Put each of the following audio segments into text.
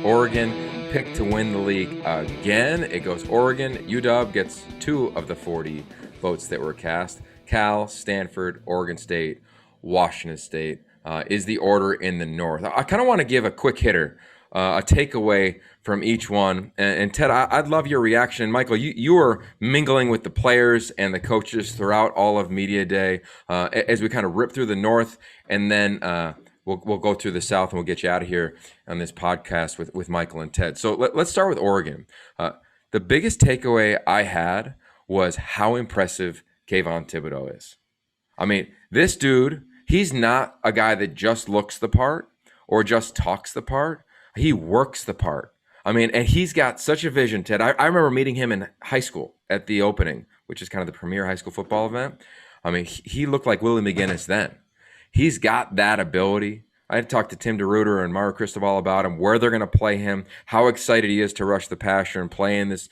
Oregon picked to win the league again. It goes Oregon. UW gets 2 of the 40 votes that were cast. Cal, Stanford, Oregon State, Washington State is the order in the North. I kind of want to give a quick hitter, a takeaway from each one. And Ted, I'd love your reaction. Michael, you were mingling with the players and the coaches throughout all of Media Day as we kind of rip through the North, and then we'll go through the South, and we'll get you out of here on this podcast with Michael and Ted. So let's start with Oregon. The biggest takeaway I had was how impressive Kayvon Thibodeaux is. I mean, this dude, he's not a guy that just looks the part or just talks the part. He works the part. I mean, and he's got such a vision, Ted. I remember meeting him in high school at the opening, which is kind of the premier high school football event. I mean, he looked like Willie McGinnis then. He's got that ability. I had talked to Tim DeRuyter and Mario Cristobal about him, where they're going to play him, how excited he is to rush the passer and play in this,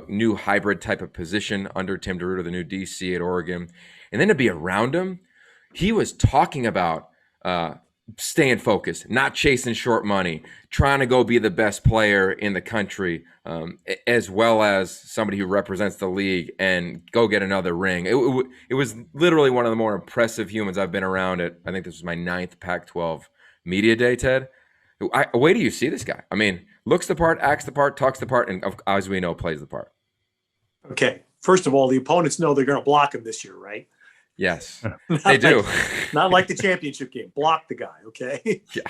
new hybrid type of position under Tim DeRuyter, the new DC at Oregon. And then to be around him, he was talking about staying focused, not chasing short money, trying to go be the best player in the country, as well as somebody who represents the league and go get another ring. It was literally one of the more impressive humans I've been around at. I think this was my 9th Pac-12 Media Day, Ted. Wait do you see this guy? I mean, looks the part, acts the part, talks the part, and as we know, plays the part. Okay. First of all, the opponents know they're going to block him this year, right? Yes, they do. Not like the championship game. Block the guy, okay? Yeah.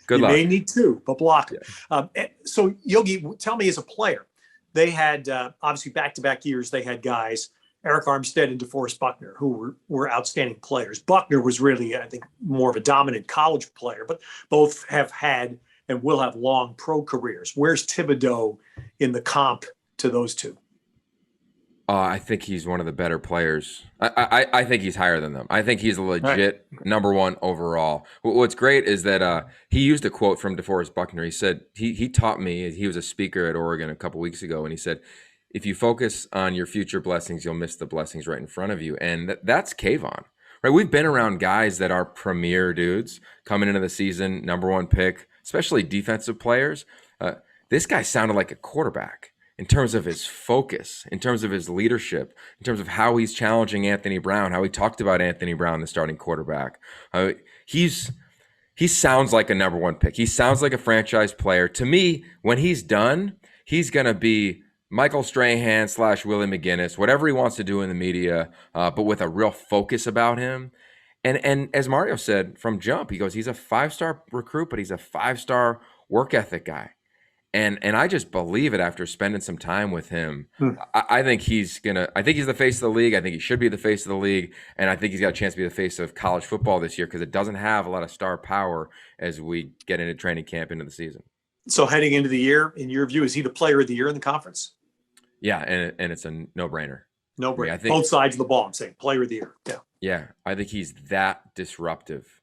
Good luck. You may need 2, but block him. Yeah. So, Yogi, tell me, as a player, they had, obviously, back-to-back years, they had guys, Eric Armstead and DeForest Buckner, who were outstanding players. Buckner was really, I think, more of a dominant college player, but both have had and will have long pro careers. Where's Thibodeaux in the comp to those two? I think he's one of the better players. I think he's higher than them. I think he's a legit number 1 overall. What's great is that he used a quote from DeForest Buckner. He said, he taught me, he was a speaker at Oregon a couple weeks ago, and he said, if you focus on your future blessings, you'll miss the blessings right in front of you. And that's Kayvon. Right? We've been around guys that are premier dudes coming into the season, number 1 pick, especially defensive players. This guy sounded like a quarterback in terms of his focus, in terms of his leadership, in terms of how he's challenging Anthony Brown, how he talked about Anthony Brown, the starting quarterback. He sounds like a number 1 pick. He sounds like a franchise player. To me, when he's done, he's going to be Michael Strahan / Willie McGinnis, whatever he wants to do in the media, but with a real focus about him. And as Mario said from jump, he goes, he's a 5-star recruit, but he's a 5-star work ethic guy. And I just believe it after spending some time with him. I think he's the face of the league. I think he should be the face of the league. And I think he's got a chance to be the face of college football this year because it doesn't have a lot of star power as we get into training camp into the season. So heading into the year, in your view, is he the player of the year in the conference? Yeah, and it's a no-brainer. No-brainer. I think, both sides of the ball, I'm saying. Player of the year. Yeah. Yeah, I think he's that disruptive.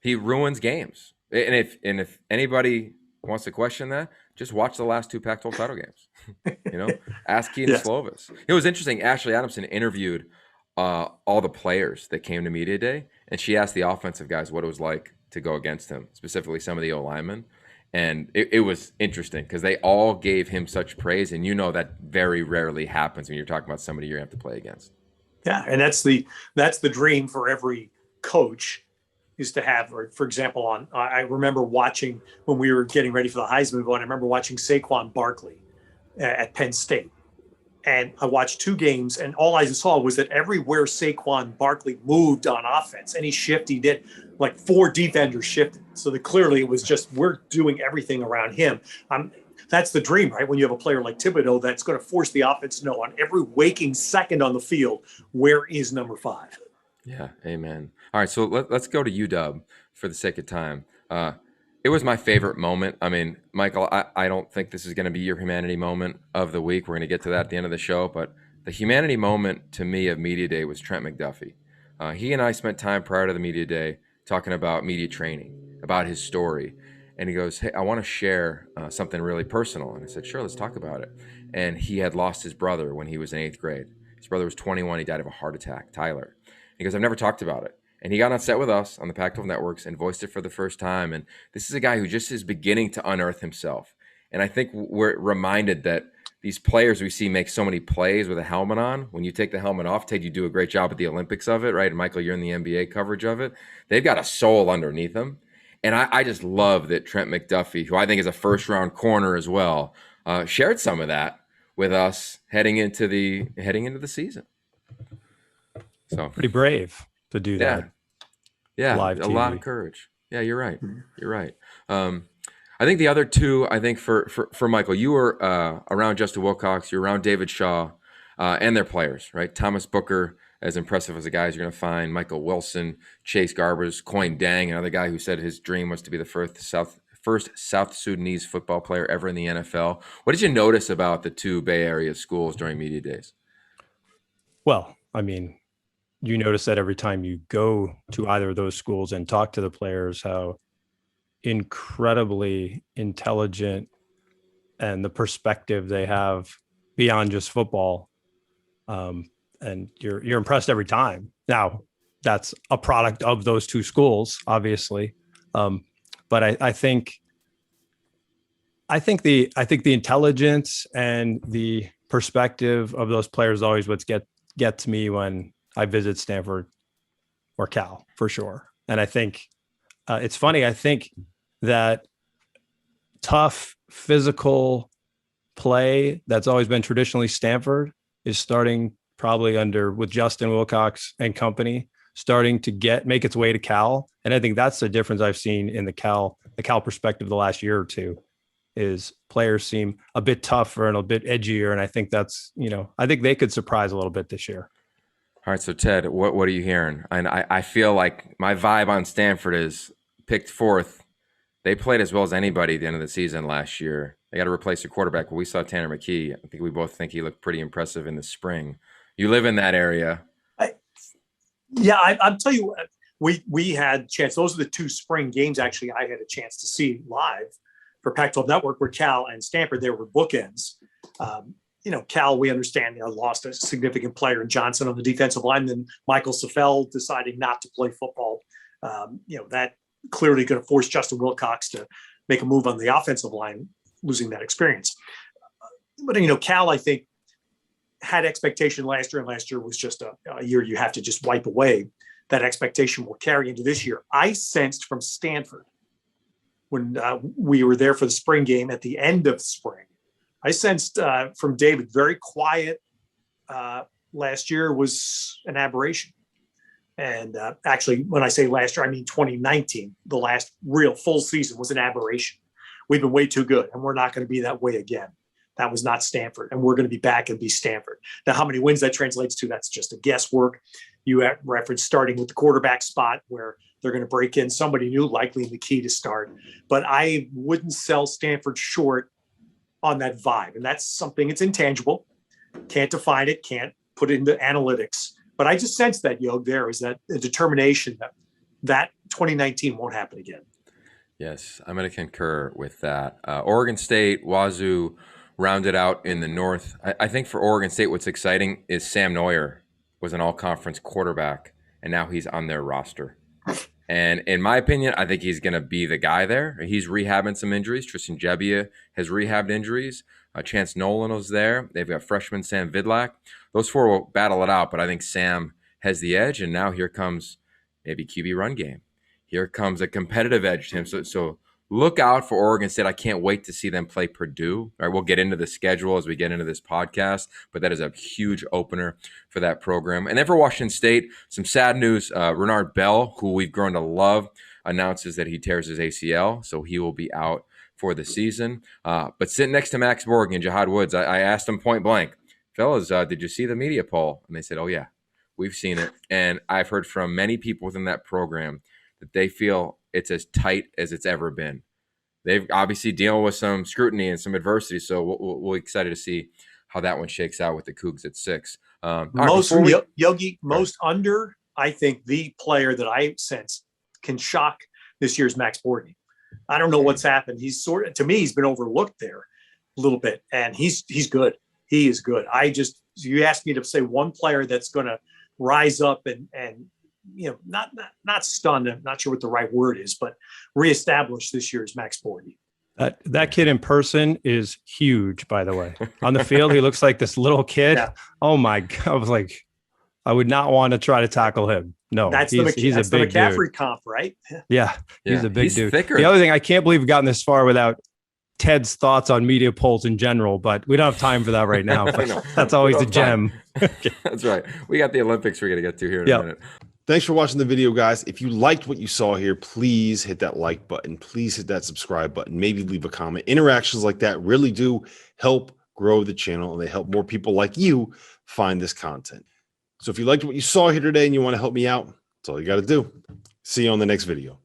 He ruins games. And if anybody wants to question that, just watch the last 2 Pac-12 title games. Ask Keenan Slovis. It was interesting. Ashley Adamson interviewed all the players that came to Media Day, and she asked the offensive guys what it was like to go against him, specifically some of the O-linemen. And it was interesting because they all gave him such praise, and that very rarely happens when you're talking about somebody you have to play against. Yeah, and that's the dream for every coach, is to have, or for example, I remember watching when we were getting ready for the Heisman vote, I remember watching Saquon Barkley at Penn State. And I watched 2 games, and all I saw was that everywhere Saquon Barkley moved on offense, any shift he did, like 4 defenders shifted. So that clearly it was just, we're doing everything around him. That's the dream, right? When you have a player like Thibodeaux that's going to force the offense to know on every waking second on the field, where is number 5? Yeah, amen. All right, so let's go to UW for the sake of time. It was my favorite moment. I mean, Michael, I don't think this is going to be your humanity moment of the week. We're going to get to that at the end of the show. But the humanity moment to me of Media Day was Trent McDuffie. He and I spent time prior to the Media Day talking about media training, about his story. And he goes, hey, I want to share something really personal. And I said, sure, let's talk about it. And he had lost his brother when he was in 8th grade. His brother was 21. He died of a heart attack, Tyler. He goes, I've never talked about it. And he got on set with us on the Pac-12 networks and voiced it for the first time. And this is a guy who just is beginning to unearth himself. And I think we're reminded that these players we see make so many plays with a helmet on. When you take the helmet off, Ted, you do a great job at the Olympics of it, right? And Michael, you're in the NBA coverage of it. They've got a soul underneath them. And I just love that Trent McDuffie, who I think is a first-round corner as well, shared some of that with us heading into the season. So pretty brave to do that. Yeah, live a TV. lot of courage. Yeah, you're right. You're right. I think the other two, I think for Michael, you were around Justin Wilcox, you're around David Shaw, and their players, right? Thomas Booker, as impressive as the guys you're going to find, Michael Wilson, Chase Garbers, Coin Dang, another guy who said his dream was to be the first South Sudanese football player ever in the NFL. What did you notice about the two Bay Area schools during media days? Well, I mean, you notice that every time you go to either of those schools and talk to the players, how incredibly intelligent and the perspective they have beyond just football. And you're impressed every time. Now, that's a product of those two schools, obviously. But I think the intelligence and the perspective of those players is always what gets me when I visit Stanford or Cal, for sure. And I think it's funny. I think that tough physical play that's always been traditionally Stanford is starting probably with Justin Wilcox and company starting to make its way to Cal. And I think that's the difference I've seen in the Cal perspective the last year or two is players seem a bit tougher and a bit edgier. And I think I think they could surprise a little bit this year. All right, so Ted, what are you hearing? And I feel like my vibe on Stanford is picked fourth. They played as well as anybody at the end of the season last year. They got to replace their quarterback. Well, we saw Tanner McKee. I think we both think he looked pretty impressive in the spring. You live in that area. I'll tell you, we had a chance. Those are the two spring games, actually, I had a chance to see live for Pac-12 Network, where Cal and Stanford, there were bookends. Cal, we understand, lost a significant player in Johnson on the defensive line. Then Michael Safell deciding not to play football. That clearly going to force Justin Wilcox to make a move on the offensive line, losing that experience. But, Cal, I think, had expectation last year, and last year was just a year you have to just wipe away. That expectation will carry into this year. I sensed from Stanford when we were there for the spring game at the end of spring, I sensed from David, very quiet last year was an aberration. And actually, when I say last year, I mean 2019, the last real full season was an aberration. We've been way too good, and we're not going to be that way again. That was not Stanford, and we're going to be back and be Stanford. Now, how many wins that translates to, that's just a guesswork. You referenced starting with the quarterback spot where they're going to break in somebody new, likely in the key to start. But I wouldn't sell Stanford short on that vibe. And that's something, it's intangible. Can't define it, can't put it into analytics. But I just sense that, there is that a determination that 2019 won't happen again. Yes, I'm going to concur with that. Oregon State, Wazoo rounded out in the north. I think for Oregon State, what's exciting is Sam Neuer was an all-conference quarterback, and now he's on their roster. And in my opinion, I think he's going to be the guy there. He's rehabbing some injuries. Tristan Gebbia has rehabbed injuries. Chance Nolan was there. They've got freshman Sam Vidlak. Those four will battle it out, but I think Sam has the edge, and now here comes maybe QB run game. Here comes a competitive edge to him. So look out for Oregon State. I can't wait to see them play Purdue. All right, we'll get into the schedule as we get into this podcast, but that is a huge opener for that program. And then for Washington State, some sad news. Renard Bell, who we've grown to love, announces that he tears his ACL, so he will be out for the season. But sitting next to Max Morgan and Jihad Woods, I asked him point blank, fellas, did you see the media poll? And they said, oh, yeah, we've seen it. And I've heard from many people within that program that they feel it's as tight as it's ever been. They've obviously dealing with some scrutiny and some adversity, so we're excited to see how that one shakes out with the Cougs at 6. Most under, I think the player that I sense can shock this year's Max Borghi. I don't know what's happened. He's to me, he's been overlooked there a little bit, and he's good. He is good. You asked me to say one player that's going to rise up and not stunned. I'm not sure what the right word is, but reestablish this year's Max Borghi. That kid in person is huge, by the way. On the field, he looks like this little kid. Yeah. Oh my God. I was like, I would not want to try to tackle him. No, he's a big McCaffrey dude. comp, right? Yeah, he's a big dude. Thicker. The other thing, I can't believe we've gotten this far without Ted's thoughts on media polls in general, but we don't have time for that right now. That's always a gem. That's right. We got the Olympics we're going to get to here in a minute. Thanks for watching the video, guys. If you liked what you saw here, please hit that like button. Please hit that subscribe button. Maybe leave a comment. Interactions like that really do help grow the channel, and they help more people like you find this content. So if you liked what you saw here today and you want to help me out, that's all you got to do. See you on the next video.